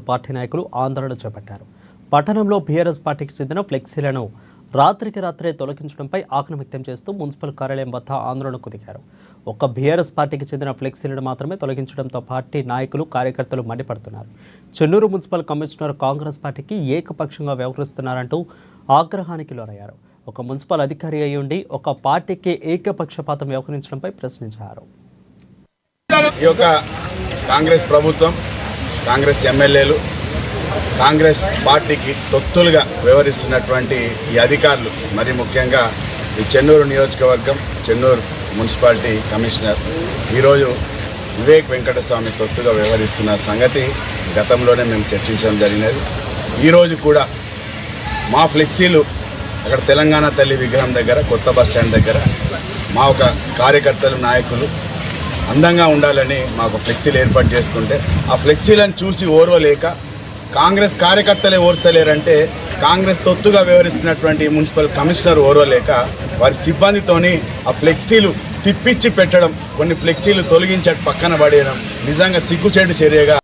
Party నాయకులు ఆందోళన చేపట్టారు. పట్టణంలో బీఆర్ఎస్ పార్టీకి చెందిన ఫ్లెక్సీలను రాత్రికి రాత్రే తొలగించడంపై ఆగ్రహం వ్యక్తం చేస్తూ మున్సిపల్ కార్యాలయం వద్ద ఆందోళనకు దిగారు. ఒక్క బీఆర్ఎస్ పార్టీకి చెందిన ఫ్లెక్సీలను మాత్రమే తొలగించడంతో పార్టీ నాయకులు కార్యకర్తలు మండిపడుతున్నారు. చెన్నూరు మున్సిపల్ కమిషనర్ కాంగ్రెస్ పార్టీకి ఏకపక్షంగా వ్యవహరిస్తున్నారంటూ ఆగ్రహానికి లోనయ్యారు. ఒక మున్సిపల్ అధికారి అయి ఉండి ఒక పార్టీకి ఏకపక్షపాతం వ్యవహరించడంపై ప్రశ్నించారు. ఈ యొక్క కాంగ్రెస్ ప్రభుత్వం, కాంగ్రెస్ ఎమ్మెల్యేలు, కాంగ్రెస్ పార్టీకి తొత్తులుగా వ్యవహరిస్తున్నటువంటి ఈ అధికారులు, మరి ముఖ్యంగా ఈ చెన్నూరు నియోజకవర్గం, చెన్నూరు మున్సిపాలిటీ కమిషనర్ ఈరోజు వివేక్ వెంకటస్వామి తొత్తుగా వ్యవహరిస్తున్న సంగతి గతంలోనే మేము చర్చించడం జరిగినది. ఈరోజు కూడా మా ఫ్లెక్సీలు అక్కడ తెలంగాణ తల్లి విగ్రహం దగ్గర, కొత్త బస్టాండ్ దగ్గర మా ఒక కార్యకర్తలు, నాయకులు అందంగా ఉండాలని మాకు ఫ్లెక్సీలు ఏర్పాటు చేసుకుంటే ఆ ఫ్లెక్సీలను చూసి ఓర్వలేక కాంగ్రెస్ కార్యకర్తలే ఓర్చలేరంటే కాంగ్రెస్ తొత్తుగా వ్యవహరిస్తున్నటువంటి మున్సిపల్ కమిషనర్ ఓర్వలేక వారి సిబ్బందితోని ఆ ఫ్లెక్సీలు తిప్పిచ్చి పెట్టడం, కొన్ని ఫ్లెక్సీలు తొలగించి పక్కన పడేయడం నిజంగా సిగ్గుచేటు చర్యగా